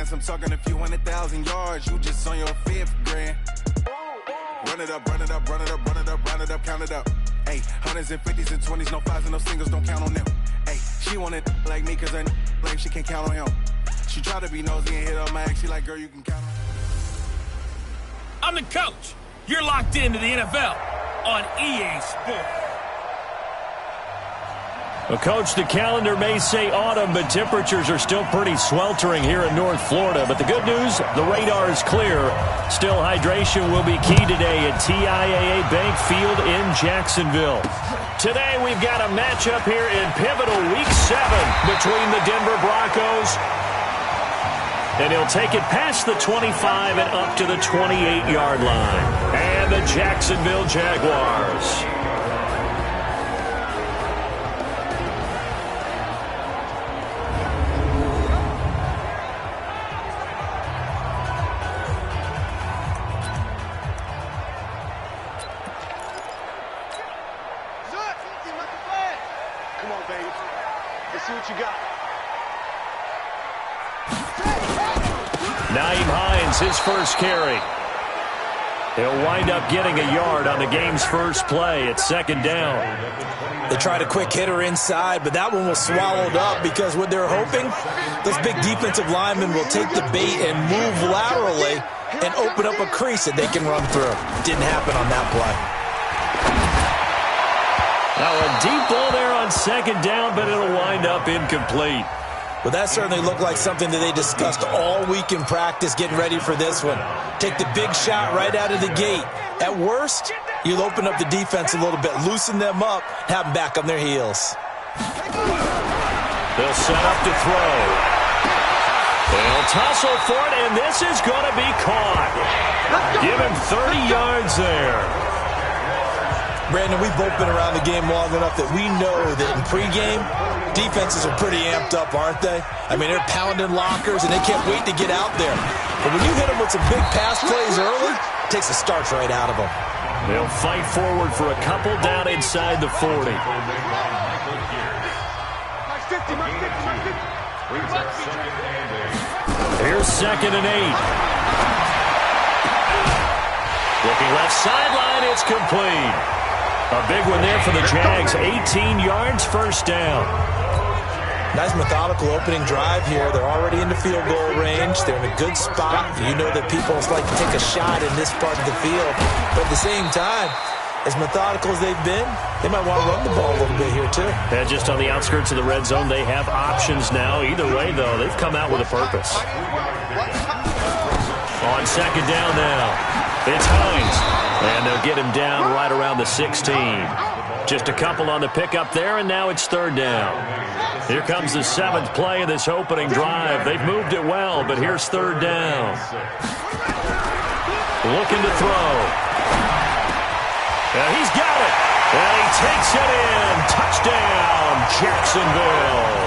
distance, I'm talking a few 100,000 yards. You just on your 5th grand. Run it up, run it up, run it up, run it up, run it up, count it up. Hey, hundreds and 50s and 20s, no 5s and no singles, don't count on them. Hey, she want it like me, cause her like she can't count on him. She try to be nosy and hit up my ex, she like, girl, you can count on. I'm the coach. You're locked into the NFL on EA Sports. Well, Coach, the calendar may say autumn, but temperatures are still pretty sweltering here in North Florida. But the good news, the radar is clear. Still, hydration will be key today at TIAA Bank Field in Jacksonville. Today, we've got a matchup here in pivotal Week 7 between the Denver Broncos. And he'll take it past the 25 and up to the 28-yard line. And the Jacksonville Jaguars. Come on, baby. Let's see what you got. Naeem Hines, his first carry. He'll wind up getting a yard on the game's first play at 2nd down. They tried a quick hitter inside, but that one was swallowed up because what they're hoping, those big defensive linemen will take the bait and move laterally and open up a crease that they can run through. Didn't happen on that play. Now a deep ball there on 2nd down, but it'll wind up incomplete. Well, that certainly looked like something that they discussed all week in practice getting ready for this one. Take the big shot right out of the gate. At worst, you'll open up the defense a little bit, loosen them up, have them back on their heels. They'll set up to throw. They'll tussle for it, and this is going to be caught. Give him 30 yards there. Brandon, we've both been around the game long enough that we know that in pregame, defenses are pretty amped up, aren't they? I mean, they're pounding lockers, and they can't wait to get out there. But when you hit them with some big pass plays early, it takes the starch right out of them. They'll fight forward for a couple down inside the 40. Here's 2nd and 8. Looking left sideline, it's complete. A big one there for the Jags. 18 yards, first down. Nice methodical opening drive here. They're already into field goal range. They're in a good spot. You know that people like to take a shot in this part of the field. But at the same time, as methodical as they've been, they might want to run the ball a little bit here too. And just on the outskirts of the red zone, they have options now. Either way, though, they've come out with a purpose. On 2nd down now, it's Hines. And they'll get him down right around the 16. Just a couple on the pickup there, and now it's 3rd down. Here comes the 7th play of this opening drive. They've moved it well, but here's 3rd down. Looking to throw. And he's got it. And he takes it in. Touchdown, Jacksonville.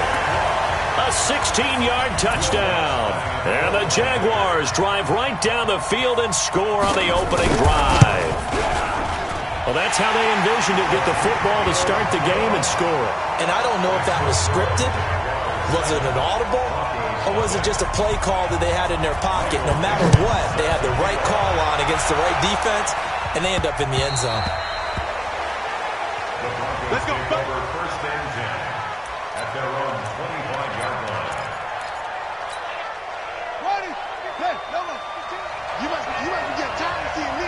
A 16-yard touchdown. And the Jaguars drive right down the field and score on the opening drive. Well, that's how they envisioned it. Get the football to start the game and score. And I don't know if that was scripted. Was it an audible? Or was it just a play call that they had in their pocket? No matter what, they had the right call on against the right defense, and they end up in the end zone. Let's go. First and 10 at their own 25-yard line. Ready? Hey, you might get tired of seeing me.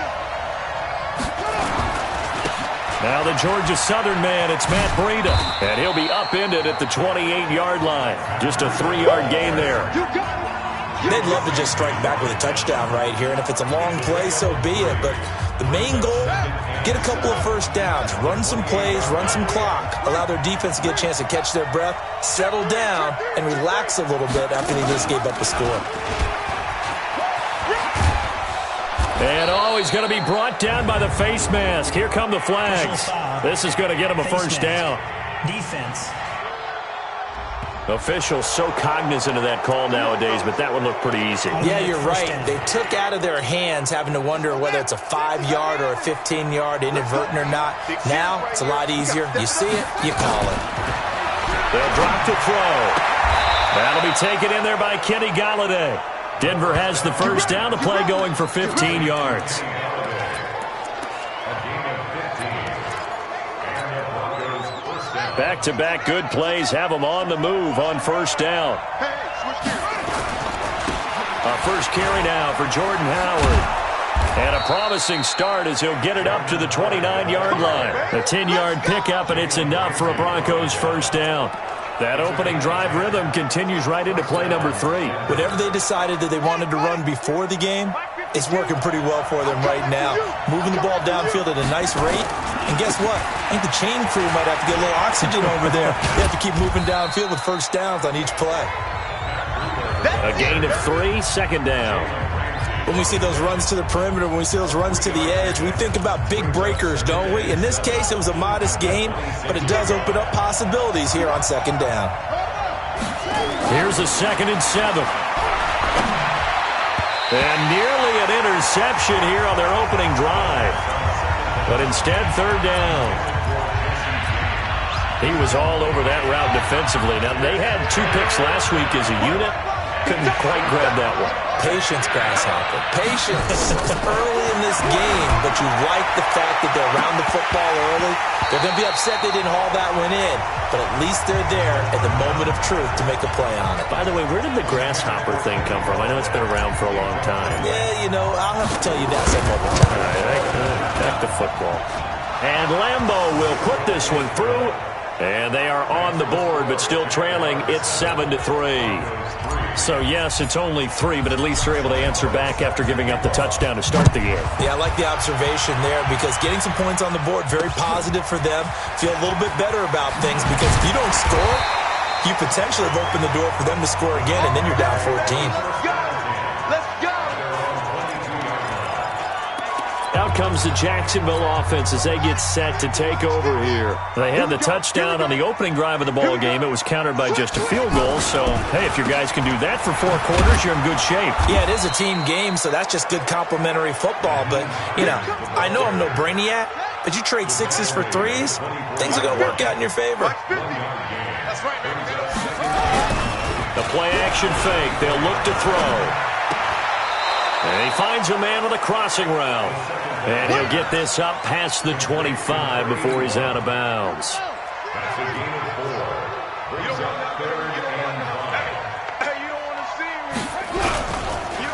Now the Georgia Southern man, it's Matt Breida. And he'll be upended at the 28-yard line. Just a 3-yard gain there. They'd love to just strike back with a touchdown right here, and if it's a long play, so be it. But the main goal, get a couple of first downs, run some plays, run some clock, allow their defense to get a chance to catch their breath, settle down, and relax a little bit after they just gave up a score. And he's going to be brought down by the face mask. Here come the flags. This is going to get him a first down. Defense. Officials so cognizant of that call nowadays, but that would look pretty easy. Yeah, you're right. They took out of their hands having to wonder whether it's a 5-yard or a 15-yard inadvertent or not. Now, it's a lot easier. You see it, you call it. They'll drop to throw. That'll be taken in there by Kenny Golladay. Denver has the first down. The play going for 15 yards. Back-to-back good plays have them on the move on first down. A first carry now for Jordan Howard. And a promising start as he'll get it up to the 29-yard line. A 10-yard pickup, and it's enough for a Broncos first down. That opening drive rhythm continues right into play number 3. Whatever they decided that they wanted to run before the game, it's working pretty well for them right now. Moving the ball downfield at a nice rate. And guess what? I think the chain crew might have to get a little oxygen over there. They have to keep moving downfield with first downs on each play. A gain of 3, second down. When we see those runs to the perimeter, when we see those runs to the edge, we think about big breakers, don't we? In this case, it was a modest gain, but it does open up possibilities here on second down. Here's a 2nd and 7. And nearly an interception here on their opening drive. But instead, third down. He was all over that route defensively. Now, they had 2 picks last week as a unit. Couldn't quite grab that one. Patience, Grasshopper. Patience early in this game, but you like the fact that they're around the football early. They're going to be upset they didn't haul that one in, but at least they're there at the moment of truth to make a play on it. By the way, where did the Grasshopper thing come from? I know it's been around for a long time. Yeah, you know, I'll have to tell you that some other time. All right, back to football. And Lambeau will put this one through, and they are on the board, but still trailing. It's 7-3. So, yes, it's only 3, but at least they're able to answer back after giving up the touchdown to start the game. Yeah, I like the observation there because getting some points on the board, very positive for them. Feel a little bit better about things because if you don't score, you potentially have opened the door for them to score again, and then you're down 14. Let's go! Out comes the Jacksonville offense as they get set to take over here. They had the touchdown on the opening drive of the ball game. It was countered by just a field goal. So, hey, if your guys can do that for 4 quarters, you're in good shape. Yeah, it is a team game, so that's just good complimentary football. But, you know, I know I'm no brainiac, but you trade 6s for 3s, things are going to work out in your favor. The play-action fake. They'll look to throw. And he finds a man with a crossing route. And he'll get this up past the 25 before he's out of bounds. That's a gain of 4. Brings up 3rd and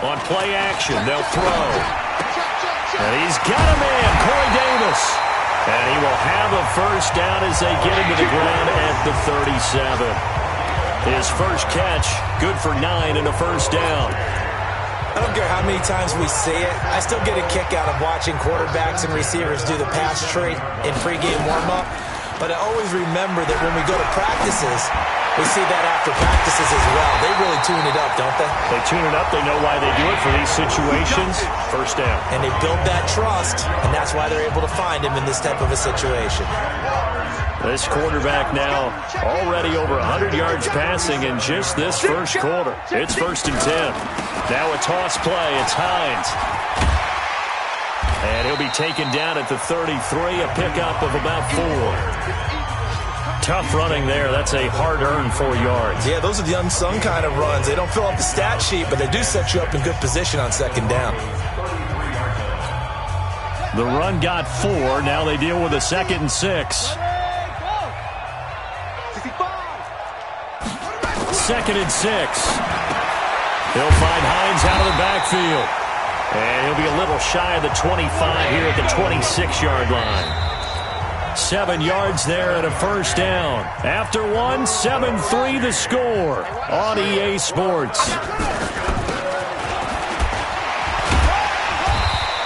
5. On play action, they'll throw. And he's got a man, Corey Davis. And he will have a first down as they get him to the ground at the 37. His first catch, good for 9 and a first down. I don't care how many times we see it. I still get a kick out of watching quarterbacks and receivers do the pass tree in pregame warm-up. But I always remember that when we go to practices, we see that after practices as well. They really tune it up, don't they? They tune it up. They know why they do it for these situations. First down. And they build that trust, and that's why they're able to find him in this type of a situation. This quarterback now already over 100 yards passing in just this first quarter. It's 1st and 10. Now a toss play. It's Hines. And he'll be taken down at the 33, a pickup of about 4. Tough running there. That's a hard-earned 4 yards. Yeah, those are the unsung kind of runs. They don't fill up the stat sheet, but they do set you up in good position on second down. The run got 4. Now they deal with a 2nd and 6. 2nd and 6. He'll find Hines out of the backfield. And he'll be a little shy of the 25 here at the 26-yard line. 7 yards there and a first down. After 1, 7-3 the score on EA Sports.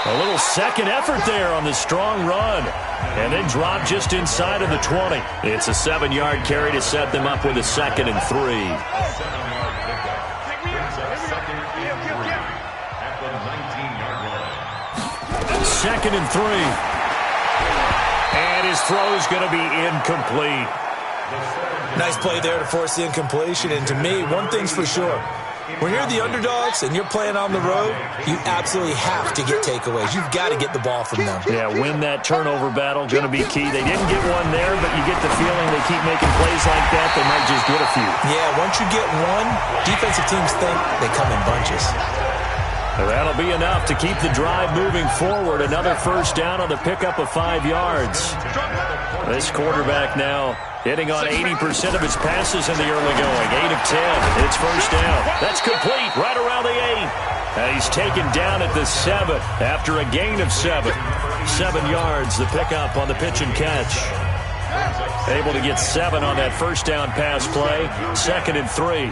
A little second effort there on the strong run. And then drop just inside of the 20. It's a 7-yard carry to set them up with a 2nd and 3. 7-yard pickup. Brings up 2nd and 3 at the 19-yard line. 2nd and 3. And his throw is going to be incomplete. Nice play there to force the incompletion. And to me, one thing's for sure. When you're the underdogs and you're playing on the road, you absolutely have to get takeaways. You've got to get the ball from them. Yeah, win that turnover battle, going to be key. They didn't get one there, but you get the feeling they keep making plays like that, they might just get a few. Yeah, once you get one, defensive teams think they come in bunches. That'll be enough to keep the drive moving forward. Another first down on the pickup of 5 yards. This quarterback now hitting on 80% of his passes in the early going. 8 of 10. It's first down. That's complete right around the 8. And he's taken down at the 7 after a gain of 7. 7 yards, the pickup on the pitch and catch. Able to get 7 on that first down pass play. 2nd and 3.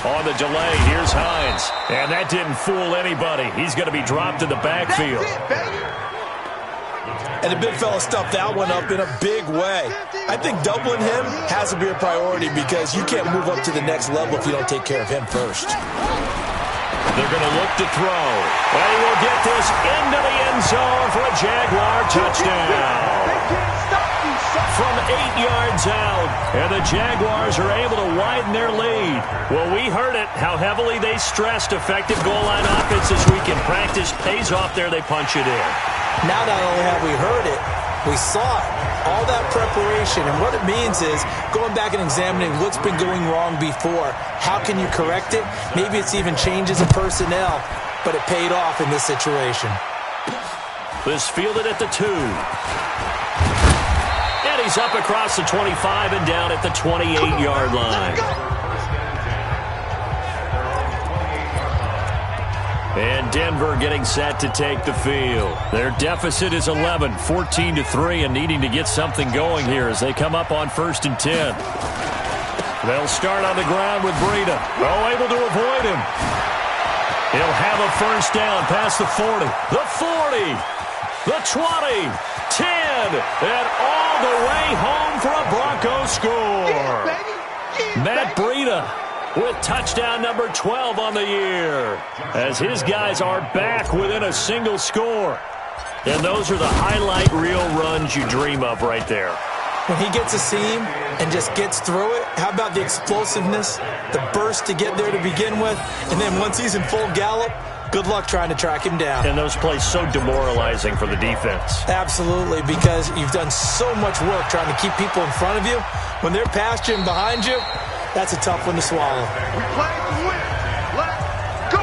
On the delay, here's Hines. And that didn't fool anybody. He's going to be dropped in the backfield. And the big fella stuffed that one up in a big way. I think doubling him has to be a priority because you can't move up to the next level if you don't take care of him first. They're going to look to throw. And he will get this into the end zone for a Jaguar touchdown. From 8 yards out, and the Jaguars are able to widen their lead. Well, we heard it, how heavily they stressed effective goal line offense this week in practice. Pays off there, they punch it in. Now not only have we heard it, we saw it. All that preparation, and what it means is going back and examining what's been going wrong before. How can you correct it? Maybe it's even changes of personnel, but it paid off in this situation. This fielded at the 2. And he's up across the 25 and down at the 28-yard line. And Denver getting set to take the field. Their deficit is 11, 14-3, and needing to get something going here as they come up on 1st and 10. They'll start on the ground with Breida. Oh, able to avoid him. He'll have a first down past the 40, the 40, the 20, 10, and all the way home for a Broncos score. Matt Breida with touchdown number 12 on the year, as his guys are back within a single score. And those are the highlight reel runs you dream of right there. When he gets a seam and just gets through it, how about the explosiveness, the burst to get there to begin with, and then once he's in full gallop, good luck trying to track him down. And those plays so demoralizing for the defense. Absolutely, because you've done so much work trying to keep people in front of you. When they're past you and behind you, that's a tough one to swallow. We play to win. Let's go.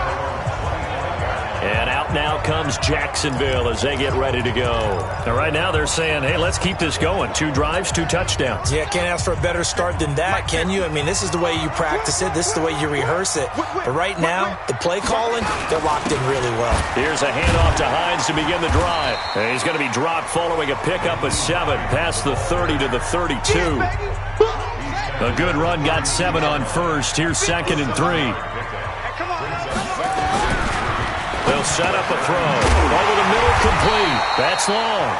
And out now comes Jacksonville as they get ready to go. And right now they're saying, hey, let's keep this going. 2 drives, 2 touchdowns. Yeah, can't ask for a better start than that, can you? I mean, this is the way you practice it. This is the way you rehearse it. But right now, the play calling, they're locked in really well. Here's a handoff to Hines to begin the drive. And he's going to be dropped following a pickup of 7 past the 30 to the 32. A good run, got 7 on first. Here's 2nd and 3. They'll set up a throw. Over the middle, complete. That's long.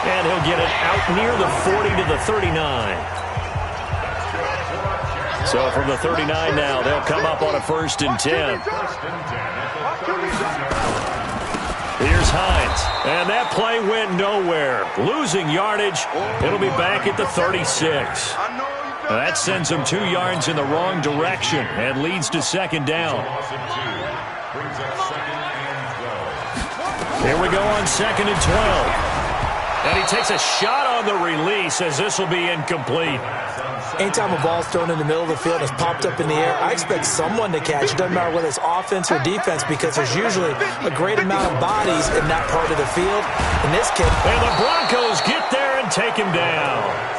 And he'll get it out near the 40 to the 39. So from the 39 now, they'll come up on a 1st and 10. Here's Hines. And that play went nowhere. Losing yardage. It'll be back at the 36. That sends them 2 yards in the wrong direction and leads to 2nd down. Here we go on 2nd and 12. And he takes a shot on the release as this will be incomplete. Anytime a ball's thrown in the middle of the field, it's popped up in the air, I expect someone to catch it. Doesn't matter whether it's offense or defense, because there's usually a great amount of bodies in that part of the field. In this case, and the Broncos get there and take him down.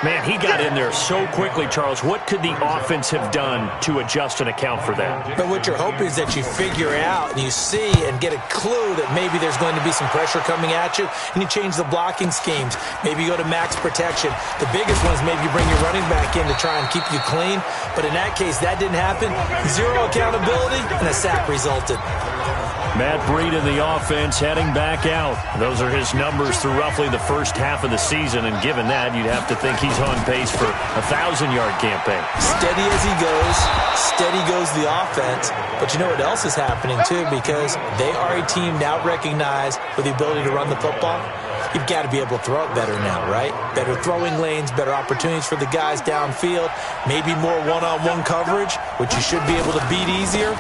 Man, he got in there so quickly, Charles. What could the offense have done to adjust and account for that? But what you're hoping is that you figure out and you see and get a clue that maybe there's going to be some pressure coming at you, and you change the blocking schemes. Maybe you go to max protection. The biggest one is maybe you bring your running back in to try and keep you clean. But in that case, that didn't happen. 0 accountability, and a sack resulted. Matt Breida, the offense, heading back out. Those are his numbers through roughly the first half of the season, and given that, you'd have to think he's on pace for a 1,000-yard campaign. Steady as he goes, steady goes the offense. But you know what else is happening, too, because they are a team now recognized for the ability to run the football. you've got to be able to throw it better now, right? Better throwing lanes, better opportunities for the guys downfield, maybe more one-on-one coverage, which you should be able to beat easier.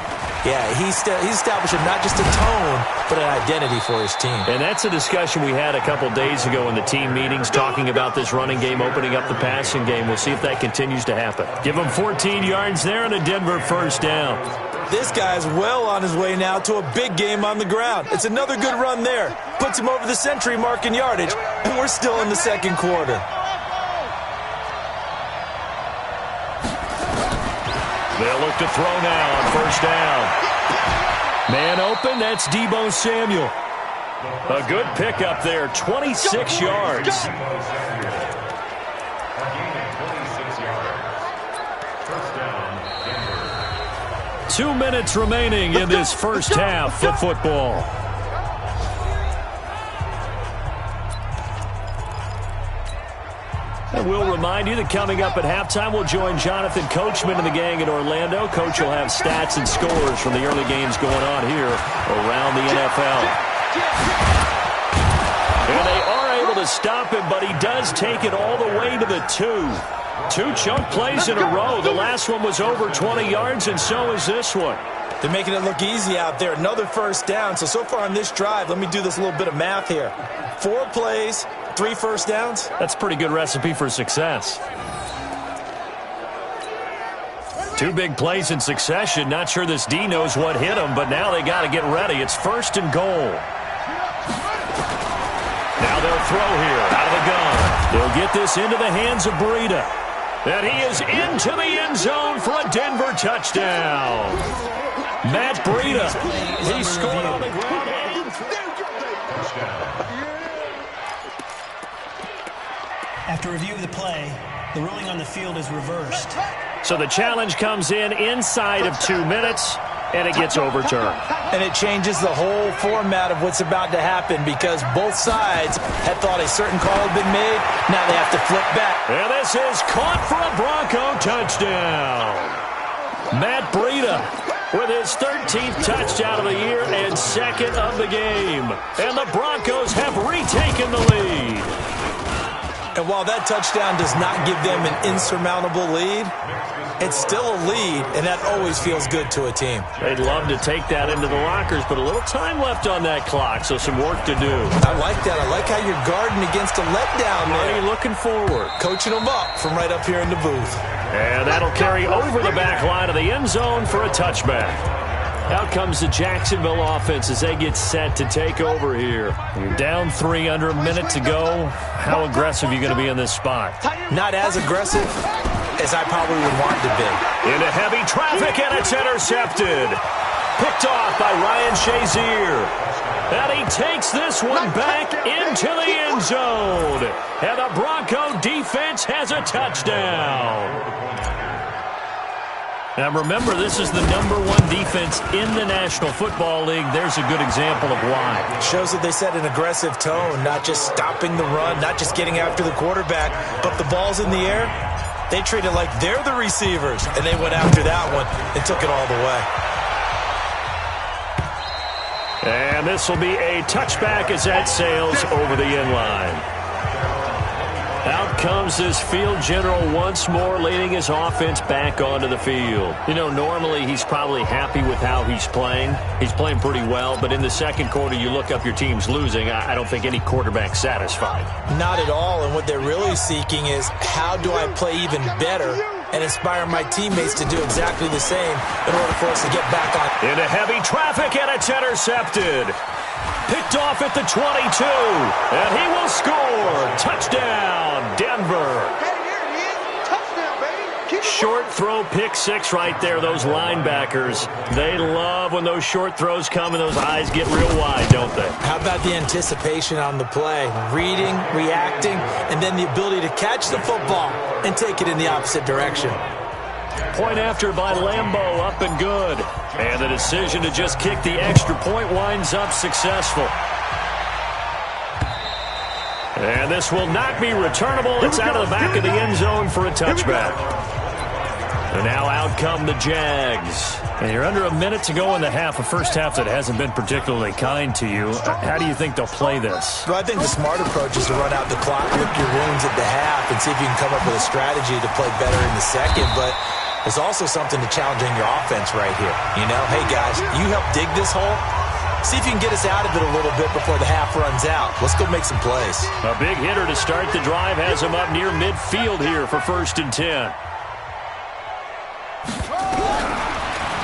Yeah, he's establishing not just a tone, but an identity for his team. And that's a discussion we had a couple days ago in the team meetings, talking about this running game, opening up the passing game. We'll see if that continues to happen. Give him 14 yards there and a Denver first down. This guy's well on his way now to a big game on the ground. It's another good run there. Puts him over the century mark in yardage, and we're still in the second quarter. They'll look to throw now on first down. Man open, that's Deebo Samuel. A good pickup there, 26 yards. 2 minutes remaining in this first half of football. And we'll remind you that coming up at halftime, we'll join Jonathan Coachman and the gang in Orlando. Coach will have stats and scores from the early games going on here around the NFL. And they are able to stop him, but he does take it all the way to the 2. 2 chunk plays in a row. The last one was over 20 yards, and so is this one. They're making it look easy out there. Another first down. So far on this drive, let me do this little bit of math here. 4 plays, 3 first downs. That's a pretty good recipe for success. 2 big plays in succession. Not sure this D knows what hit him, but now they got to get ready. It's first and goal. Now they'll throw here out of the gun. They'll get this into the hands of Breida. And he is into the end zone for a Denver touchdown. Matt Breida. He scored on the ground. After review of the play, the ruling on the field is reversed. So the challenge comes in inside of 2 minutes, and it gets overturned. And it changes the whole format of what's about to happen because both sides had thought a certain call had been made. Now they have to flip back. And this is caught for a Bronco touchdown. Matt Breida with his 13th touchdown of the year and 2nd of the game. And the Broncos have retaken the lead. And while that touchdown does not give them an insurmountable lead, it's still a lead, and that always feels good to a team. They'd love to take that into the lockers, but a little time left on that clock, so some work to do. I like that. I like how you're guarding against a letdown there. Already looking forward. Coaching them up from right up here in the booth. And that'll carry over the back line of the end zone for a touchback. Out comes the Jacksonville offense as they get set to take over here. You're down 3 under a minute to go. How aggressive are you going to be in this spot? Not as aggressive as I probably would want to be. Into heavy traffic, and it's intercepted. Picked off by Ryan Shazier. And he takes this one back into the end zone. And the Bronco defense has a touchdown. Now remember, this is the #1 defense in the National Football League. There's a good example of why. It shows that they set an aggressive tone, not just stopping the run, not just getting after the quarterback, but the ball's in the air. They treat it like they're the receivers, and they went after that one and took it all the way. And this will be a touchback as that sails over the end line. Out comes this field general once more, leading his offense back onto the field. You know, normally he's probably happy with how he's playing. He's playing pretty well, but in the second quarter, you look up your team's losing. I don't think any quarterback's satisfied. Not at all, and what they're really seeking is how do I play even better and inspire my teammates to do exactly the same in order for us to get back on. Into heavy traffic, and it's intercepted. Picked off at the 22, and he will score. Touchdown, Denver. Short throw, pick 6 right there. Those linebackers, they love when those short throws come and those eyes get real wide, don't they? How about the anticipation on the play? Reading, reacting, and then the ability to catch the football and take it in the opposite direction. Point after by Lambeau, up and good. And the decision to just kick the extra point winds up successful. And this will not be returnable. It's out of the back of the end zone for a touchback. And now out come the Jags. And you're under a minute to go in the half, a first half that hasn't been particularly kind to you. How do you think they'll play this? Well, I think the smart approach is to run out the clock, lick your wounds at the half, and see if you can come up with a strategy to play better in the second. But there's also something to challenging your offense right here. You know, hey, guys, you help dig this hole. See if you can get us out of it a little bit before the half runs out. Let's go make some plays. A big hitter to start the drive has him up near midfield here for 1st and 10.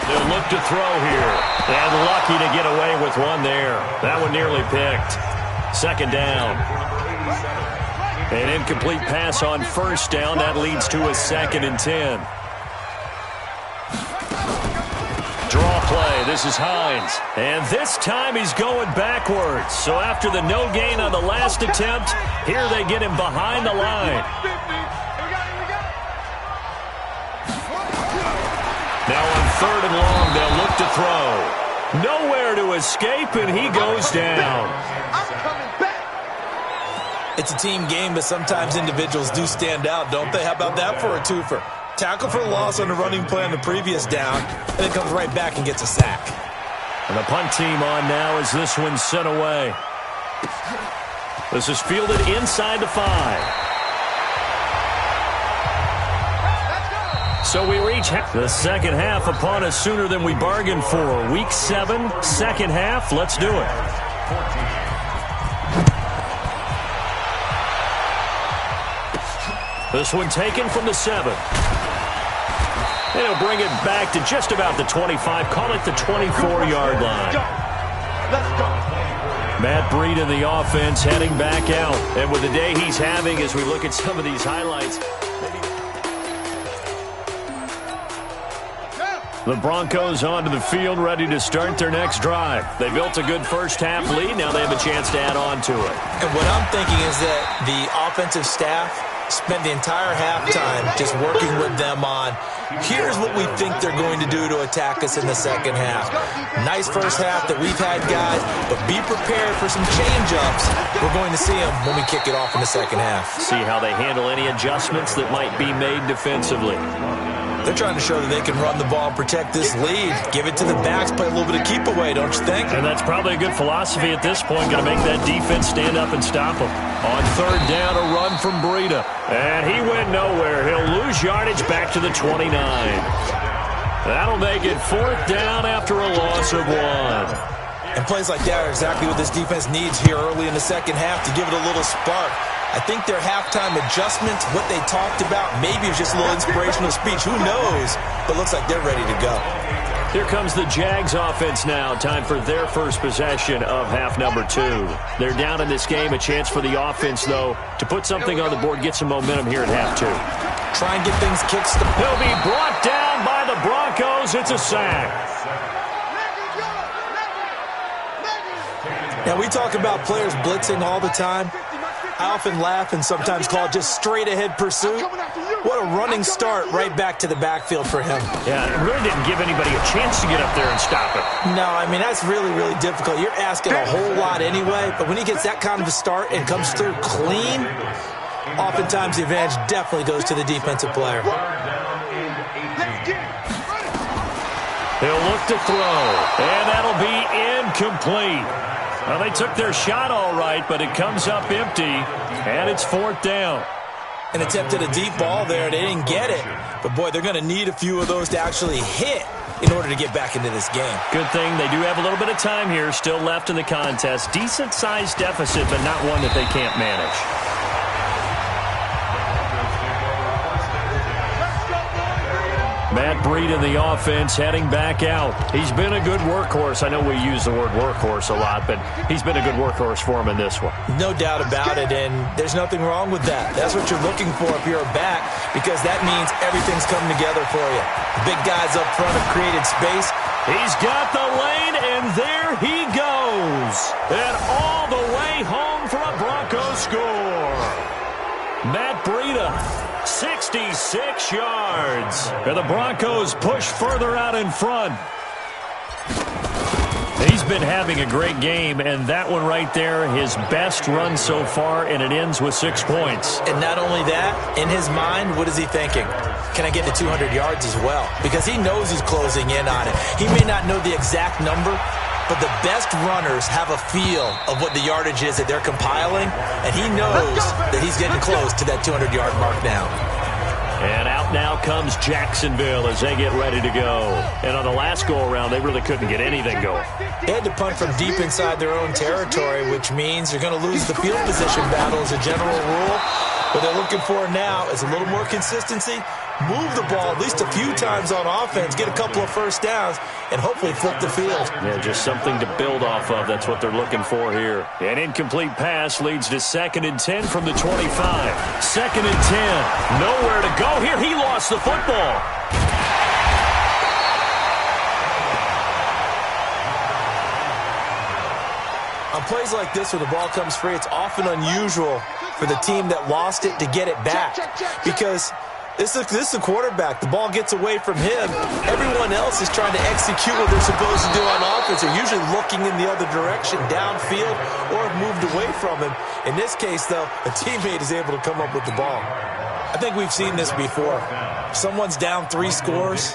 They'll look to throw here. And lucky to get away with one there. That one nearly picked. 2nd down. An incomplete pass on 1st down. That leads to a 2nd and 10. Draw play. This is Hines. And this time he's going backwards. So after the no gain on the last attempt, here they get him behind the line. Now on 3rd and long, they'll look to throw. Nowhere to escape, and he goes down. It's a team game, but sometimes individuals do stand out, don't they? How about that for a twofer? Tackle for loss on the running play on the previous down, and then comes right back and gets a sack. And the punt team on now as this one's sent away. This is fielded inside the 5. So we reach the second half upon us sooner than we bargained for. Week 7, second half. Let's do it. This one taken from the 7. And he'll bring it back to just about the 25. Call it the 24-yard line. Matt Breida in the offense heading back out. And with the day he's having as we look at some of these highlights, the Broncos onto the field ready to start their next drive. They built a good first half lead. Now they have a chance to add on to it. And what I'm thinking is that the offensive staff spent the entire halftime just working with them on, here's what we think they're going to do to attack us in the second half. Nice first half that we've had, guys, but be prepared for some change-ups. We're going to see them when we kick it off in the second half. See how they handle any adjustments that might be made defensively. They're trying to show that they can run the ball and protect this lead. Give it to the backs, play a little bit of keep away, don't you think? And that's probably a good philosophy at this point. Going to make that defense stand up and stop them. On 3rd down, a run from Breida. And he went nowhere. He'll lose yardage back to the 29. That'll make it 4th down after a loss of 1. And plays like that are exactly what this defense needs here early in the second half to give it a little spark. I think their halftime adjustments, what they talked about, maybe it was just a little inspirational speech. Who knows? But looks like they're ready to go. Here comes the Jags offense now. Time for their first possession of half number 2. They're down in this game. A chance for the offense, though, to put something on the board, get some momentum here at half 2. Try and get things kick-started. He'll be brought down by the Broncos. It's a sack. Now, we talk about players blitzing all the time. I often laugh and sometimes call it just straight-ahead pursuit. What a running start right back to the backfield for him. Yeah, it really didn't give anybody a chance to get up there and stop it. No, I mean, that's really, really difficult. You're asking a whole lot anyway, but when he gets that kind of a start and comes through clean, oftentimes the advantage definitely goes to the defensive player. He'll look to throw, and that'll be incomplete. Well, they took their shot all right, but it comes up empty, and it's 4th down. And attempted a deep ball there. They didn't get it. But, boy, they're going to need a few of those to actually hit in order to get back into this game. Good thing they do have a little bit of time here still left in the contest. Decent-sized deficit, but not one that they can't manage. Matt Breida in the offense heading back out. He's been a good workhorse. I know we use the word workhorse a lot, but he's been a good workhorse for him in this one. No doubt about it, and there's nothing wrong with that. That's what you're looking for if you're a back, because that means everything's coming together for you. The big guys up front have created space. He's got the lane, and there he goes. And all the way home for a Broncos score. Matt Breida, 66 yards. And the Broncos push further out in front. He's been having a great game, and that one right there, his best run so far, and it ends with 6 points. And not only that, in his mind, what is he thinking? Can I get to 200 yards as well? Because he knows he's closing in on it. He may not know the exact number, but the best runners have a feel of what the yardage is that they're compiling, and he knows that he's getting close to that 200-yard mark now. And out now comes Jacksonville as they get ready to go. And on the last go-around, they really couldn't get anything going. They had to punt from deep inside their own territory, which means they're going to lose the field position battle as a general rule. What they're looking for now is a little more consistency, move the ball at least a few times on offense, get a couple of first downs, and hopefully flip the field. Yeah, just something to build off of. That's what they're looking for here. An incomplete pass leads to 2nd and 10 from the 25. 2nd and 10. Nowhere to go here. He lost the football. On plays like this where the ball comes free, it's often unusual for the team that lost it to get it back. Because this is a quarterback. The ball gets away from him. Everyone else is trying to execute what they're supposed to do on offense. They're usually looking in the other direction, downfield, or have moved away from him. In this case, though, a teammate is able to come up with the ball. I think we've seen this before. Someone's down 3 scores.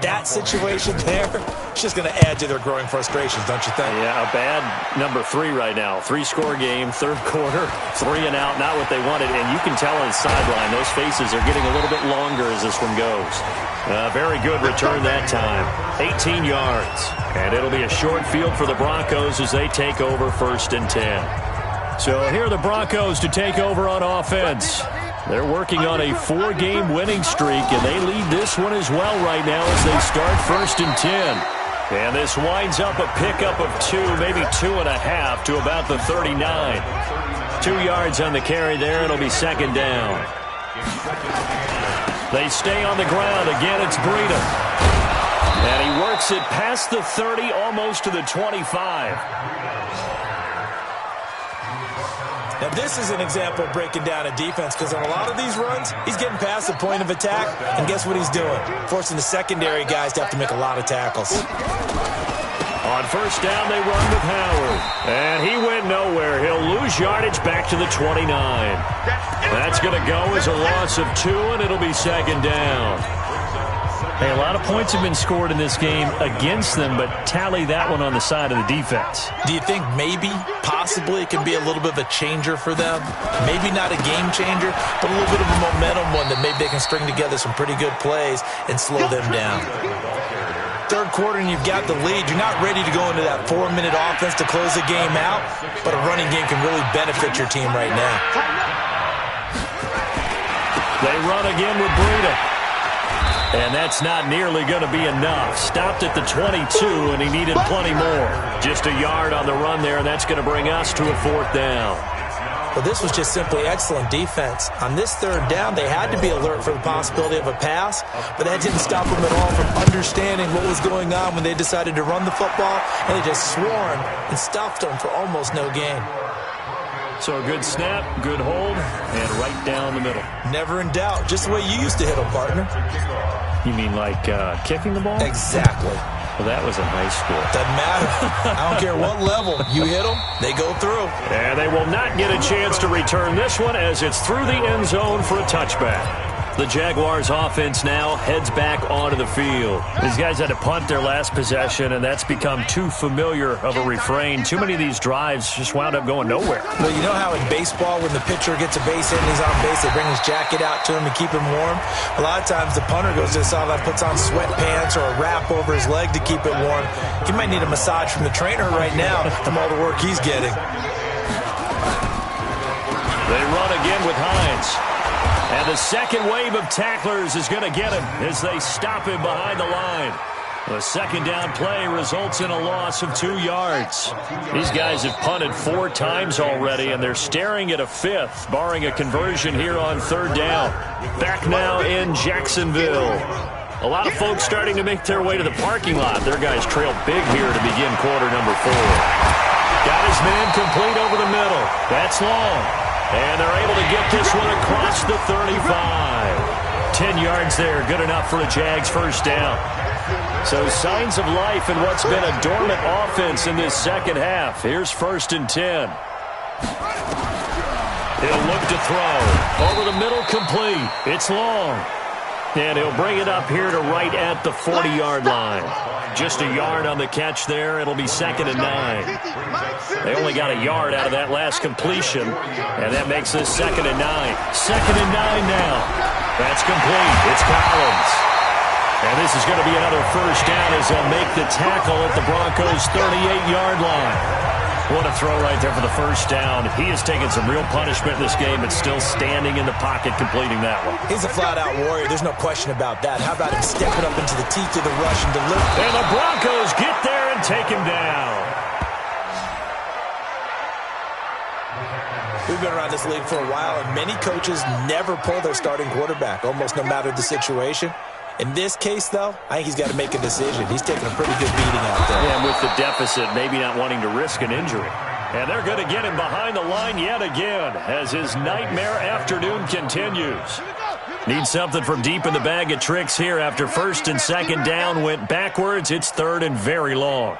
That situation there, it's just going to add to their growing frustrations, don't you think? Yeah, a bad number 3 right now. 3-score game, 3rd quarter, 3 and out, not what they wanted. And you can tell on the sideline, those faces are getting a little bit longer as this one goes. Very good return that time. 18 yards. And it'll be a short field for the Broncos as they take over 1st and 10. So here are the Broncos to take over on offense. They're working on a 4-game winning streak, and they lead this one as well right now as they start 1st and 10. And this winds up a pickup of 2, maybe 2.5 to about the 39. 2 yards on the carry there. It'll be 2nd down. They stay on the ground. Again, it's Breida. And he works it past the 30, almost to the 25. Now, this is an example of breaking down a defense because on a lot of these runs, he's getting past the point of attack, and guess what he's doing? Forcing the secondary guys to have to make a lot of tackles. On 1st down, they run with Howard. And he went nowhere. He'll lose yardage back to the 29. That's going to go as a loss of 2, and it'll be 2nd down. Hey, a lot of points have been scored in this game against them, but tally that one on the side of the defense. Do you think maybe, possibly, it can be a little bit of a changer for them? Maybe not a game changer, but a little bit of a momentum one that maybe they can string together some pretty good plays and slow them down. 3rd quarter and you've got the lead. You're not ready to go into that 4-minute offense to close the game out, but a running game can really benefit your team right now. They run again with Breida. And that's not nearly going to be enough. Stopped at the 22, and he needed plenty more. Just a yard on the run there, and that's going to bring us to a 4th down. Well, this was just simply excellent defense. On this 3rd down, they had to be alert for the possibility of a pass, but that didn't stop them at all from understanding what was going on when they decided to run the football, and they just swarmed and stuffed them for almost no gain. So a good snap, good hold, and right down the middle. Never in doubt. Just the way you used to hit them, partner. You mean like kicking the ball? Exactly. Well, that was in high school. Doesn't matter. I don't care what level. You hit them, they go through. And they will not get a chance to return this one as it's through the end zone for a touchback. The Jaguars offense now heads back onto the field. These guys had to punt their last possession, and that's become too familiar of a refrain. Too many of these drives just wound up going nowhere. Well, you know how in baseball when the pitcher gets a base hit and he's on base, they bring his jacket out to him to keep him warm? A lot of times the punter goes to the sideline, puts on sweatpants or a wrap over his leg to keep it warm. He might need a massage from the trainer right now from all the work he's getting. They run again with Hines. And the second wave of tacklers is going to get him as they stop him behind the line. The 2nd down play results in a loss of 2 yards. These guys have punted 4 times already, and they're staring at a 5th, barring a conversion here on 3rd down. Back now in Jacksonville. A lot of folks starting to make their way to the parking lot. Their guys trail big here to begin quarter number 4. Got his man complete over the middle. That's long. And they're able to get this one across the 35. 10 yards there, good enough for a Jags 1st down. So signs of life in what's been a dormant offense in this second half. Here's 1st and 10. He'll look to throw. Over the middle, complete. It's long. And he'll bring it up here to right at the 40-yard line. Just a yard on the catch there. It'll be 2nd and 9. They only got a yard out of that last completion, and that makes this 2nd and 9. 2nd and 9 now. That's complete. It's Collins. And this is going to be another first down as they'll make the tackle at the Broncos' 38-yard line. What a throw right there for the first down. He has taken some real punishment in this game, but still standing in the pocket completing that one. He's a flat-out warrior. There's no question about that. How about him stepping up into the teeth of the rush and deliver? And the Broncos get there and take him down. We've been around this league for a while, and many coaches never pull their starting quarterback, almost no matter the situation. In this case, though, I think he's got to make a decision. He's taking a pretty good beating out there. And with the deficit, maybe not wanting to risk an injury. And they're going to get him behind the line yet again as his nightmare afternoon continues. Needs something from deep in the bag of tricks here after 1st and 2nd down went backwards. It's 3rd and very long.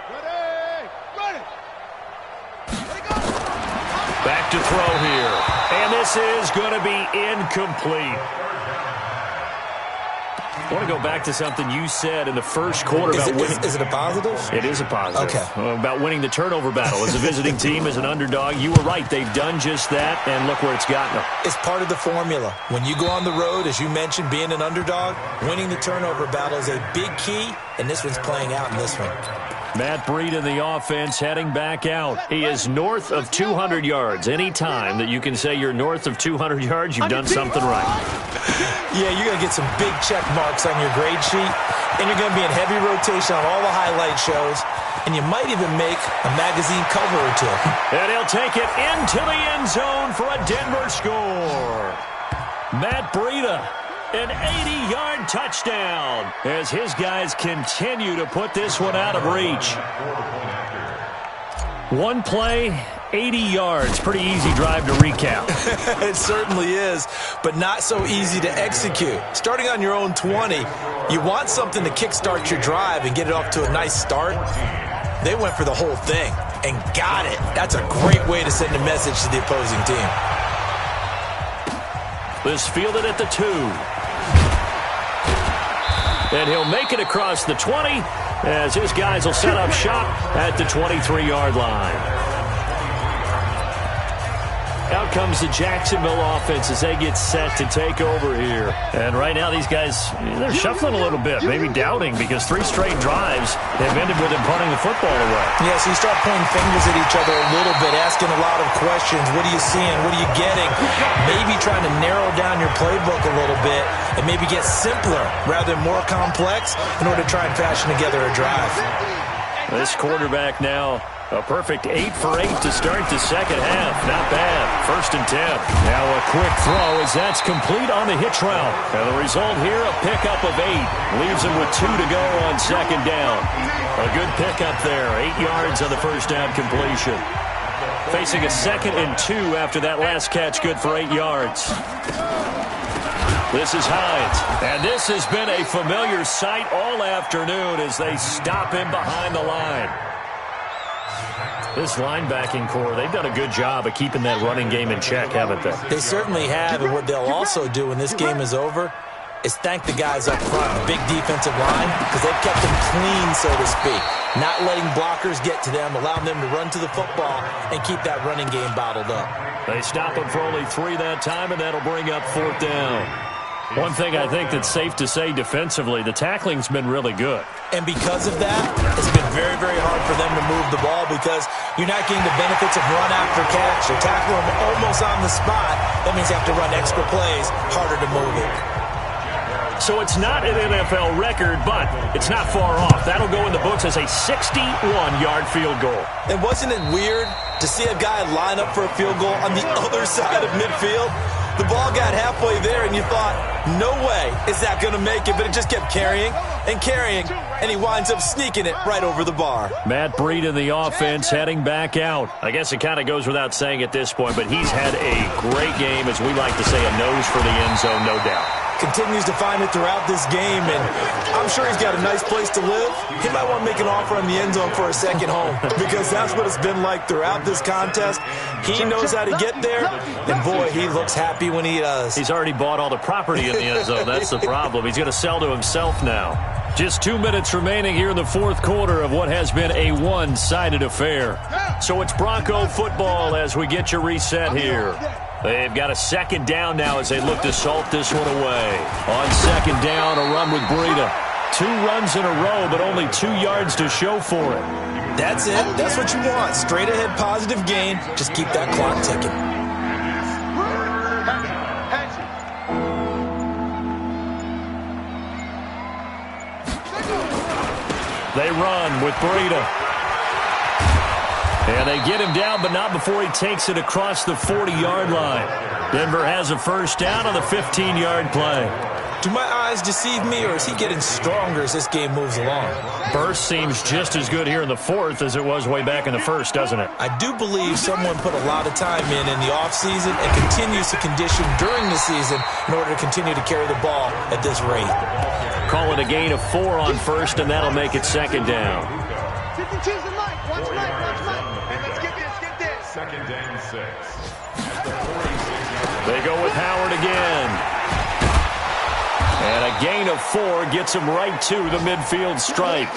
Back to throw here. And this is going to be incomplete. I want to go back to something you said in the first quarter about winning. Is it a positive? It is a positive. Okay. About winning the turnover battle. As a visiting team, as an underdog, you were right. They've done just that, and look where it's gotten them. It's part of the formula. When you go on the road, as you mentioned, being an underdog, winning the turnover battle is a big key, and this one's playing out in this one. Matt Breed in the offense heading back out. He is north of 200 yards. Any time that you can say you're north of 200 yards, you've done something right. Yeah, you're going to get some big check marks on your grade sheet, and you're going to be in heavy rotation on all the highlight shows, and you might even make a magazine cover or two. And he'll take it into the end zone for a Denver score. Matt Breida. An 80-yard touchdown as his guys continue to put this one out of reach. One play, 80 yards. Pretty easy drive to recap. It certainly is, but not so easy to execute. Starting on your own 20, you want something to kickstart your drive and get it off to a nice start. They went for the whole thing and got it. That's a great way to send a message to the opposing team. This fielded at the 2. And he'll make it across the 20 as his guys will set up shop at the 23-yard line. Out comes the Jacksonville offense as they get set to take over here. And right now these guys, they're shuffling a little bit, maybe doubting, because 3 straight drives have ended with them punting the football away. Yeah, so you start pointing fingers at each other a little bit, asking a lot of questions. What are you seeing? What are you getting? Maybe trying to narrow down your playbook a little bit and maybe get simpler rather than more complex in order to try and fashion together a drive. This quarterback now, a perfect 8 for 8 to start the second half. Not bad. 1st and 10. Now a quick throw as that's complete on the hitch route. And the result here, a pickup of 8. Leaves him with 2 to go on 2nd down. A good pickup there. 8 yards on the first down completion. Facing a 2nd and 2 after that last catch, good for 8 yards. This is Hines, and this has been a familiar sight all afternoon as they stop him behind the line. This linebacking core, they've done a good job of keeping that running game in check, haven't they? They certainly have, and what they'll also do when this game is over is thank the guys up front, the big defensive line, because they've kept them clean, so to speak. Not letting blockers get to them, allowing them to run to the football and keep that running game bottled up. They stop him for only 3 that time, and that'll bring up 4th down. One thing I think that's safe to say defensively, the tackling's been really good. And because of that, it's been very, very hard for them to move the ball because you're not getting the benefits of run after catch. You're tackling them almost on the spot. That means you have to run extra plays, harder to move it. So it's not an NFL record, but it's not far off. That'll go in the books as a 61-yard field goal. And wasn't it weird to see a guy line up for a field goal on the other side of midfield? The ball got halfway there, and you thought, no way is that going to make it, but it just kept carrying and carrying, and he winds up sneaking it right over the bar. Matt Breed in the offense heading back out. I guess it kind of goes without saying at this point, but he's had a great game, as we like to say, a nose for the end zone, no doubt. continues to find it throughout this game, and I'm sure he's got a nice place to live. He might want to make an offer on the end zone for a second home because that's what it's been like throughout this contest. He knows how to get there, and boy, he looks happy when he does. He's already bought all the property in the end zone. That's the problem. He's going to sell to himself now. Just 2 minutes remaining here in the fourth quarter of what has been a one-sided affair. So it's Bronco football as we get you reset here. They've got a second down now as they look to salt this one away. On second down, a run with Breida. 2 runs in a row, but only 2 yards to show for it. That's it. That's what you want. Straight ahead positive gain. Just keep that clock ticking. They run with Breida. And they get him down, but not before he takes it across the 40-yard line. Denver has a first down on the 15-yard play. Do my eyes deceive me, or is he getting stronger as this game moves along? Burst seems just as good here in the fourth as it was way back in the first, doesn't it? I do believe someone put a lot of time in the offseason and continues to condition during the season in order to continue to carry the ball at this rate. Call it a gain of 4 on first, and that'll make it second down. Watch Mike. Let's get this. Second and 6. They go with Howard again. And a gain of 4 gets him right to the midfield stripe.